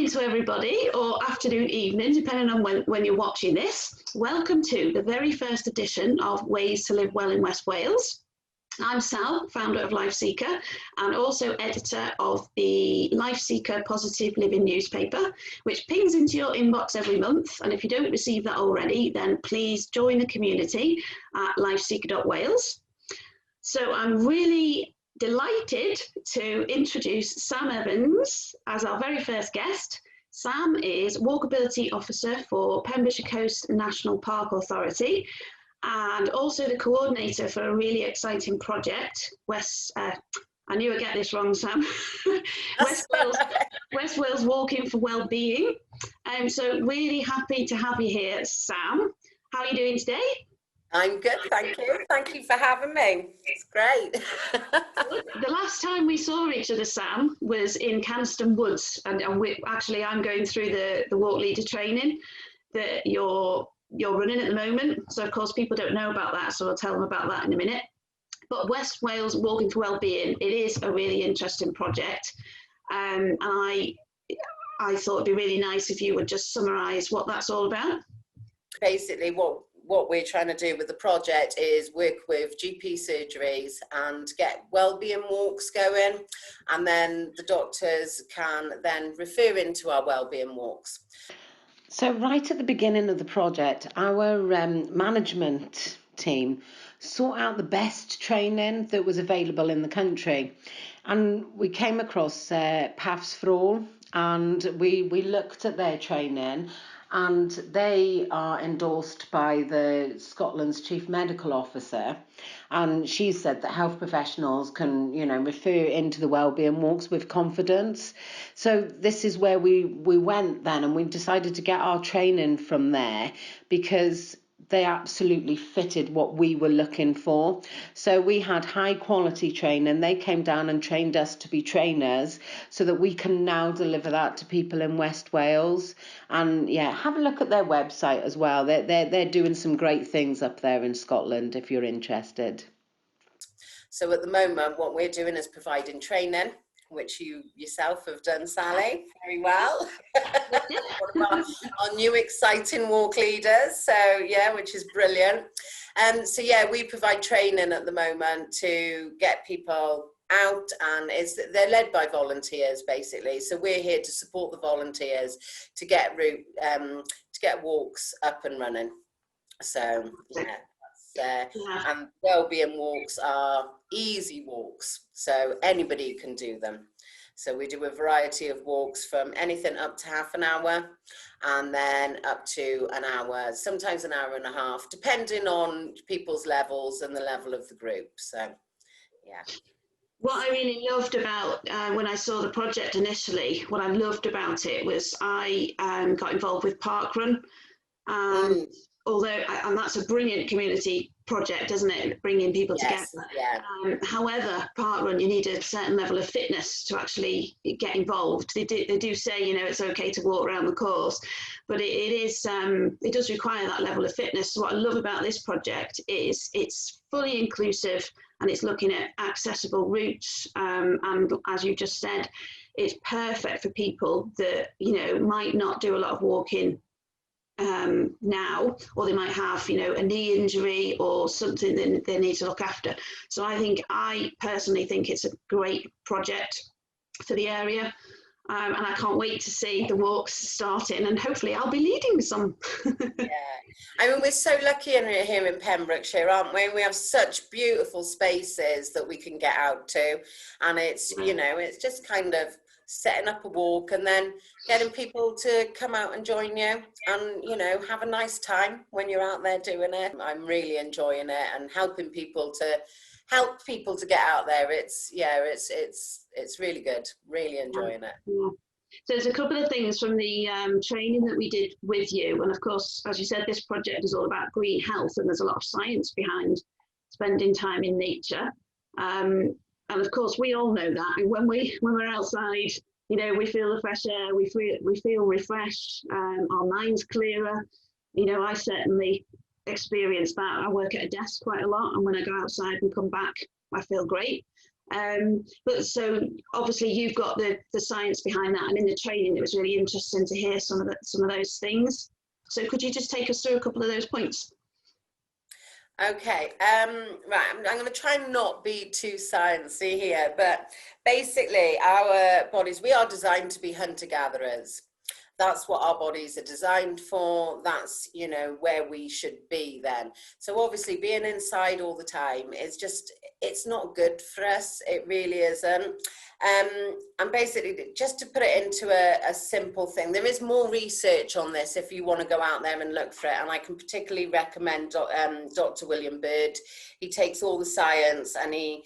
morning to everybody, or afternoon, evening, depending on when you're watching this. Welcome to the very first edition of Ways to Live Well in West Wales. I'm Sal, founder of LifeSeeker and also editor of the LifeSeeker Positive Living newspaper, which pings into your inbox every month. And if you don't receive that already, then please join the community at lifeseeker.wales. So I'm really delighted to introduce Sam Evans as our very first guest. Sam is Walkability Officer for Pembrokeshire Coast National Park Authority and also the coordinator for a really exciting project, I knew I'd get this wrong, Sam, West Wales Walking for Wellbeing. So really happy to have you here, Sam. How are you doing today? I'm good, thank you. Thank you for having me. It's great. The last time we saw each other, Sam, was in Canston Woods, and I'm going through the walk leader training that you're running at the moment. So of course people don't know about that, so I'll tell them about that in a minute. But West Wales Walking for Wellbeing, it is a really interesting project, and I thought it'd be really nice if you would just summarise what that's all about. Basically, what we're trying to do with the project is work with GP surgeries and get wellbeing walks going, and then the doctors can then refer into our wellbeing walks. So right at the beginning of the project, our management team sought out the best training that was available in the country, and we came across Paths for All, and we looked at their training, and they are endorsed by the Scotland's Chief Medical Officer, and she said that health professionals can, refer into the wellbeing walks with confidence. So this is where we went then, and we decided to get our training from there because they absolutely fitted what we were looking for. So we had high quality training. They came down and trained us to be trainers so that we can now deliver that to people in West Wales. And yeah, have a look at their website as well. They're doing some great things up there in Scotland if you're interested. So at the moment, what we're doing is providing training, which you yourself have done, Sally, very well. One of our new exciting walk leaders, so yeah, which is brilliant. So yeah, we provide training at the moment to get people out, and they're led by volunteers basically. So we're here to support the volunteers to get walks up and running. So yeah. And wellbeing walks are easy walks, so anybody can do them. So we do a variety of walks from anything up to half an hour, and then up to an hour, sometimes an hour and a half, depending on people's levels and the level of the group. So yeah. What I really loved about when I saw the project initially, what I loved about it was I got involved with Parkrun. And that's a brilliant community project, isn't it? Bringing people together. Yeah. However, Parkrun, you need a certain level of fitness to actually get involved. They do say, it's okay to walk around the course, but it does require that level of fitness. So what I love about this project is it's fully inclusive, and it's looking at accessible routes. And as you just said, it's perfect for people that, might not do a lot of walking now, or they might have a knee injury or something that they need to look after. So I personally think it's a great project for the area, and I can't wait to see the walks starting, and hopefully I'll be leading some. Yeah, I mean, we're so lucky here in Pembrokeshire, aren't we? We have such beautiful spaces that we can get out to, and it's it's just kind of setting up a walk and then getting people to come out and join you and have a nice time when you're out there doing it. I'm really enjoying it and helping people to get out there. It's really good, really enjoying it. Yeah. So there's a couple of things from the training that we did with you, and of course, as you said, this project is all about green health, and there's a lot of science behind spending time in nature. And of course, we all know that. And when we're outside, we feel the fresh air, we feel refreshed, our mind's clearer. I certainly experience that. I work at a desk quite a lot, and when I go outside and come back, I feel great. But so obviously you've got the science behind that, and in the training it was really interesting to hear some of those things. So could you just take us through a couple of those points? Okay, right, I'm going to try and not be too sciencey here, but basically our bodies, we are designed to be hunter-gatherers. That's what our bodies are designed for. That's, you know, where we should be then. So obviously being inside all the time is just, it's not good for us. It really isn't. And basically, just to put it into a simple thing, there is more research on this if you want to go out there and look for it. And I can particularly recommend Dr. William Bird. He takes all the science and he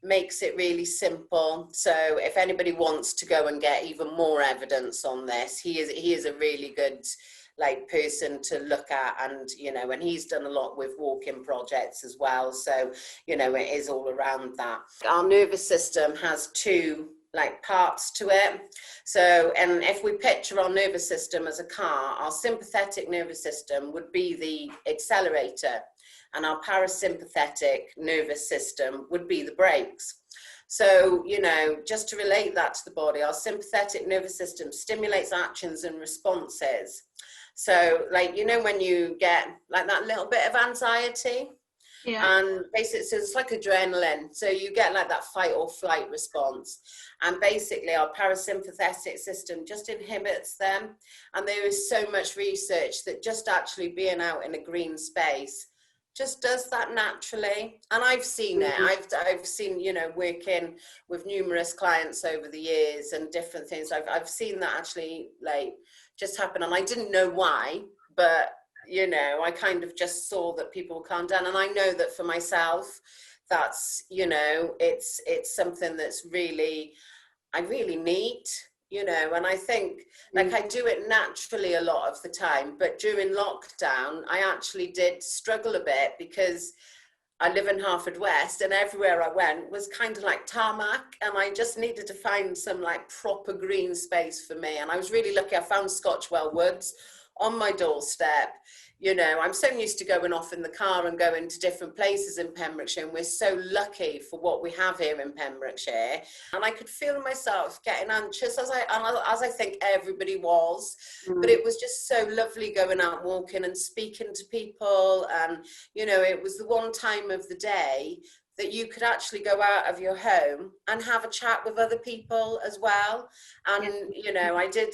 makes it really simple. So if anybody wants to go and get even more evidence on this, he is a really good person to look at, and you know, and he's done a lot with walk-in projects as well, so you know, it is all around that. Our nervous system has two parts to it. So, and if we picture our nervous system as a car, our sympathetic nervous system would be the accelerator, and our parasympathetic nervous system would be the brakes. So, you know, just to relate that to the body, our sympathetic nervous system stimulates actions and responses. So, you know, when you get that little bit of anxiety, yeah, and basically, so it's like adrenaline. So you get that fight or flight response. And basically our parasympathetic system just inhibits them. And there is so much research that just actually being out in a green space just does that naturally. And I've seen it. I've seen, you know, working with numerous clients over the years and different things. I've seen that actually just happen. And I didn't know why, but you know, I kind of just saw that people calm down. And I know that for myself, that's, you know, it's something that's really, I really need, you know, and I think I do it naturally a lot of the time, but during lockdown, I actually did struggle a bit because I live in Haverfordwest and everywhere I went was kind of like tarmac, and I just needed to find some proper green space for me. And I was really lucky. I found Scotchwell Woods on my doorstep. You know, I'm so used to going off in the car and going to different places in Pembrokeshire, and we're so lucky for what we have here in Pembrokeshire. And I could feel myself getting anxious, as I think everybody was. But it was just so lovely going out walking and speaking to people. And, you know, it was the one time of the day that you could actually go out of your home and have a chat with other people as well. And, you know, I did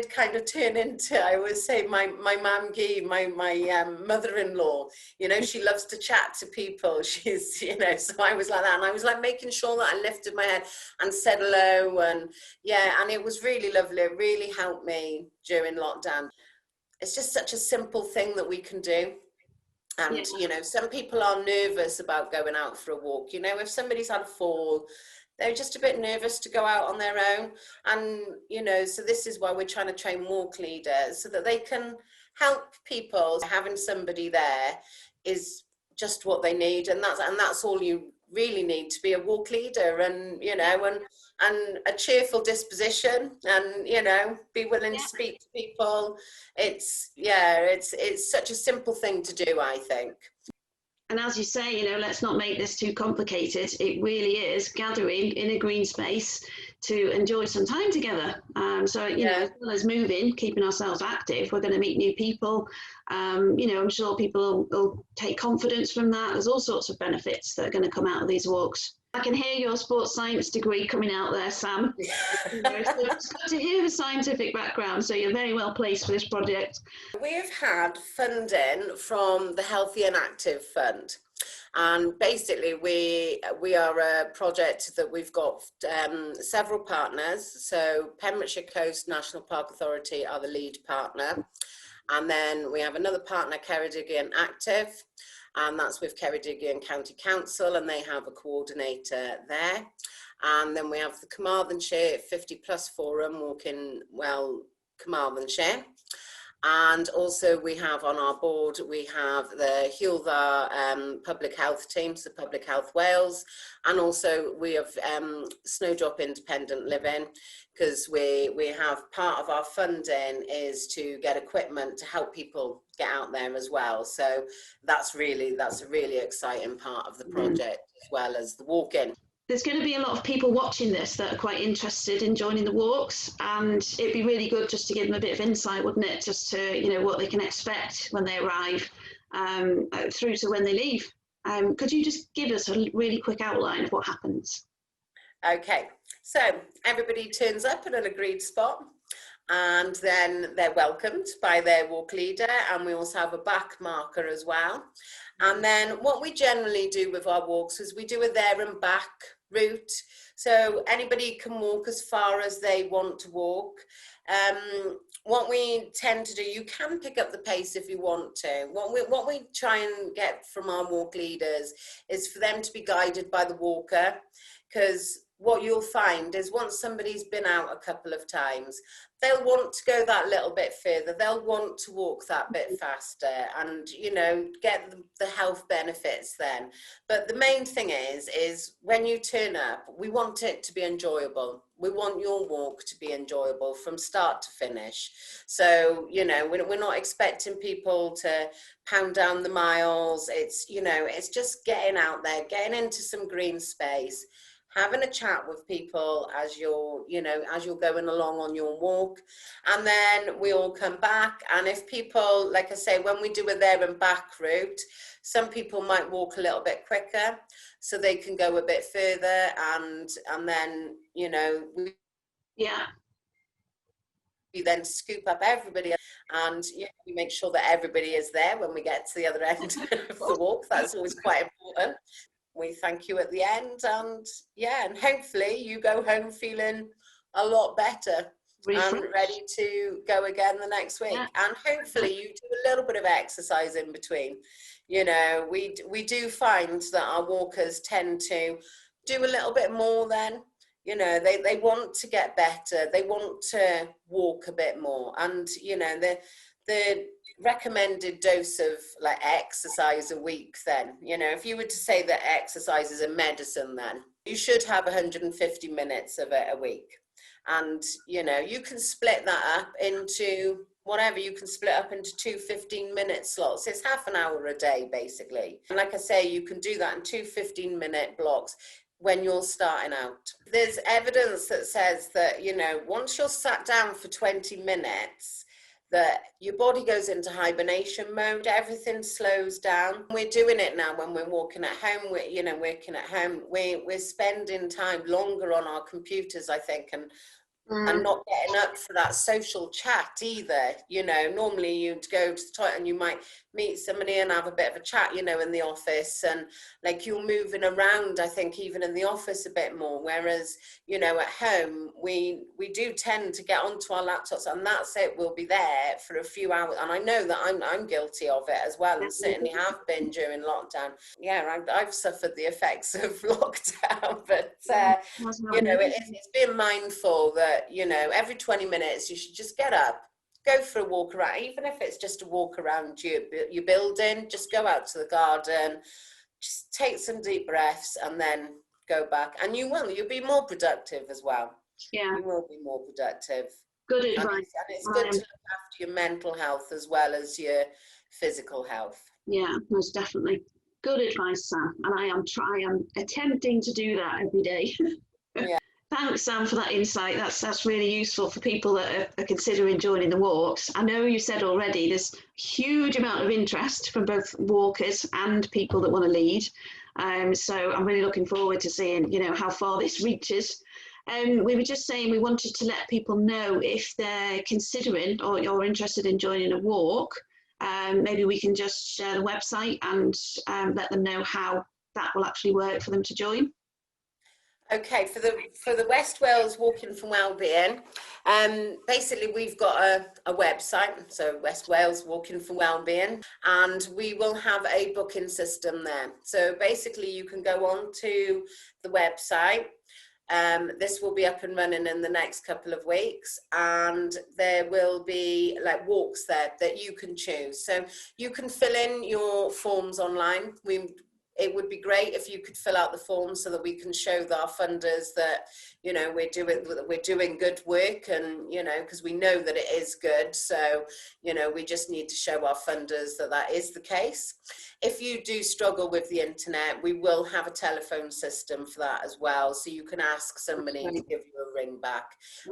kind of turn into, I always say, my mam Guy, my mother-in-law, you know, she loves to chat to people. She's, you know, so I was like that. And I was making sure that I lifted my head and said hello. And yeah, and it was really lovely. It really helped me during lockdown. It's just such a simple thing that we can do. And, you know, some people are nervous about going out for a walk. You know, if somebody's had a fall, they're just a bit nervous to go out on their own. And, you know, so this is why we're trying to train walk leaders, so that they can help people. Having somebody there is just what they need. And that's all you really need to be a walk leader. And, you know, and a cheerful disposition, and, you know, be willing to speak to people. It's such a simple thing to do, I think. And as you say, you know, let's not make this too complicated. It really is gathering in a green space to enjoy some time together. So, you know, as well as moving, keeping ourselves active, we're going to meet new people. You know, I'm sure people will take confidence from that. There's all sorts of benefits that are going to come out of these walks. I can hear your sports science degree coming out there, Sam. So it's good to hear the scientific background, so you're very well placed for this project. We have had funding from the Healthy and Active Fund. And basically we are a project that we've got several partners. So Pembrokeshire Coast National Park Authority are the lead partner. And then we have another partner, Ceredigion Active, and that's with Ceredigion County Council, and they have a coordinator there. And then we have the Carmarthenshire 50 Plus Forum, Walking Well Carmarthenshire. And also we have on our board, we have the Hywel Public Health team, so Public Health Wales, and also we have Snowdrop Independent Living, because we have part of our funding is to get equipment to help people get out there as well. So that's a really exciting part of the project, as well as the walk-in. There's going to be a lot of people watching this that are quite interested in joining the walks, and it'd be really good just to give them a bit of insight, wouldn't it, just to, you know, what they can expect when they arrive, through to when they leave. Could you just give us a really quick outline of what happens? Okay, so everybody turns up at an agreed spot, and then they're welcomed by their walk leader, and we also have a back marker as well. And then what we generally do with our walks is we do a there and back route, so anybody can walk as far as they want to walk. What we tend to do, you can pick up the pace if you want to. What we try and get from our walk leaders is for them to be guided by the walker, because what you'll find is once somebody's been out a couple of times, they'll want to go that little bit further, they'll want to walk that bit faster, and, you know, get the health benefits then. But the main thing is when you turn up, we want it to be enjoyable. We want your walk to be enjoyable from start to finish. So, you know, we're not expecting people to pound down the miles. It's, you know, it's just getting out there, getting into some green space, having a chat with people as you're, you know, as you're going along on your walk. And then we all come back. And if people, like I say, when we do a there and back route, some people might walk a little bit quicker so they can go a bit further, and then, you know, we then scoop up everybody, and, you know, we make sure that everybody is there when we get to the other end of the walk. That's always quite important. We thank you at the end, and yeah, and hopefully you go home feeling a lot better and ready to go again the next week. Yeah. And hopefully you do a little bit of exercise in between. You know, we do find that our walkers tend to do a little bit more then. You know, they want to get better, they want to walk a bit more, and, you know, the recommended dose of like exercise a week, then, you know, if you were to say that exercise is a medicine, then you should have 150 minutes of it a week. And, you know, you can split that up into whatever, you can split up into 2 15-minute slots. It's half an hour a day basically, and like I say, you can do that in 2 15-minute blocks when you're starting out. There's evidence that says that, you know, once you're sat down for 20 minutes, that your body goes into hibernation mode, everything slows down. We're doing it now when we're walking at home, we're, you know, working at home, we're spending time longer on our computers, I think, and not getting up for that social chat either. You know, normally you'd go to the toilet and you might meet somebody and have a bit of a chat, you know, in the office, and like you're moving around, I think, even in the office a bit more, whereas, you know, at home we do tend to get onto our laptops, and that's it, we'll be there for a few hours. And I know that I'm guilty of it as well, and certainly have been during lockdown. Yeah, I've suffered the effects of lockdown, but you know, it's being mindful that, you know, every 20 minutes you should just get up, go for a walk around, even if it's just a walk around your building, just go out to the garden, just take some deep breaths and then go back, and you'll be more productive as well. Yeah, you will be more productive. Good advice. And it's good to look after your mental health as well as your physical health. Yeah, most definitely. Good advice, Sam, and I am attempting to do that every day. Yeah. Thanks, Sam, for that insight. That's really useful for people that are considering joining the walks. I know you said already there's a huge amount of interest from both walkers and people that want to lead. So I'm really looking forward to seeing, you know, how far this reaches. We were just saying we wanted to let people know if they're considering or you're interested in joining a walk. Maybe we can just share the website and let them know how that will actually work for them to join. Okay, for the West Wales Walking for Wellbeing, basically we've got a website, so West Wales Walking for Wellbeing, and we will have a booking system there. So basically you can go on to the website. This will be up and running in the next couple of weeks, and there will be like walks there that you can choose. So you can fill in your forms online. It would be great if you could fill out the forms so that we can show our funders that, you know, we're doing good work, and, you know, because we know that it is good. So, you know, we just need to show our funders that that is the case. If you do struggle with the internet, we will have a telephone system for that as well. So you can ask somebody to give you a ring back,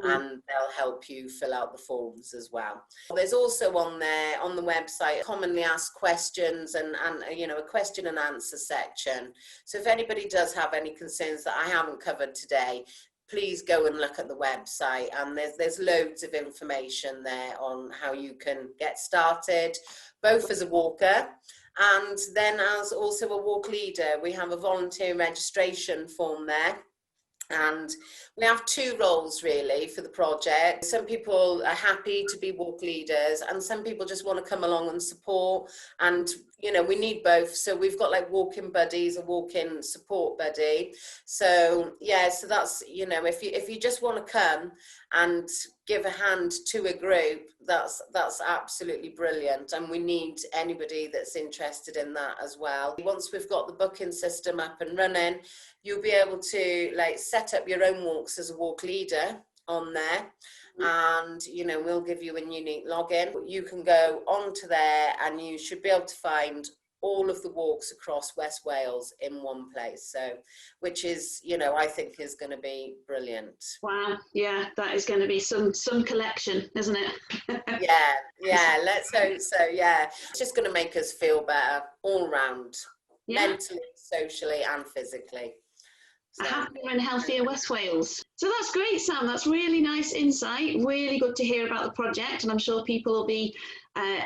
and they'll help you fill out the forms as well. There's also on there, on the website, commonly asked questions and you know, a question and answer section. So if anybody does have any concerns that I haven't covered today, please go and look at the website, and there's loads of information there on how you can get started, both as a walker and then as also a walk leader. We have a volunteer registration form there, and we have two roles really for the project. Some people are happy to be walk leaders, and some people just want to come along and support, and you know, we need both. So we've got like walking buddies, a walking support buddy. So yeah, so that's, you know, if you just want to come and give a hand to a group, that's absolutely brilliant, and we need anybody that's interested in that as well. Once we've got the booking system up and running, you'll be able to like set up your own walks as a walk leader on there, and you know, we'll give you a unique login. You can go onto there and you should be able to find all of the walks across West Wales in one place, so which is, you know, I think is going to be brilliant. Wow, yeah, that is going to be some collection, isn't it? yeah, let's hope so. Yeah, it's just going to make us feel better all round, mentally, socially and physically. A happier and healthier West Wales. So that's great, Sam. That's really nice insight. Really good to hear about the project, and I'm sure people will be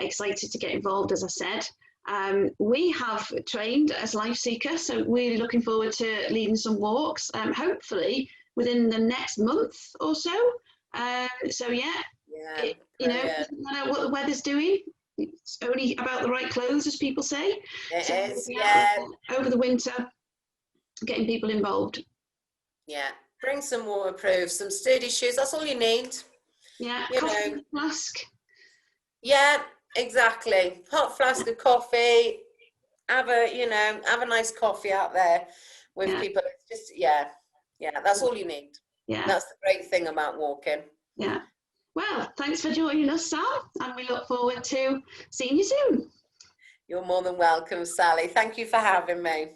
excited to get involved, as I said. We have trained as Life Seeker, so really looking forward to leading some walks, hopefully within the next month or so. So you know, doesn't matter what the weather's doing. It's only about the right clothes, as people say. It is, over the winter, getting people involved. Yeah, bring some waterproof, some sturdy shoes. That's all you need. Yeah, you coffee know. Flask. Yeah, exactly. Hot flask of coffee. Have a nice coffee out there with people. It's just that's all you need. Yeah, that's the great thing about walking. Yeah. Well, thanks for joining us, Sam, and we look forward to seeing you soon. You're more than welcome, Sally. Thank you for having me.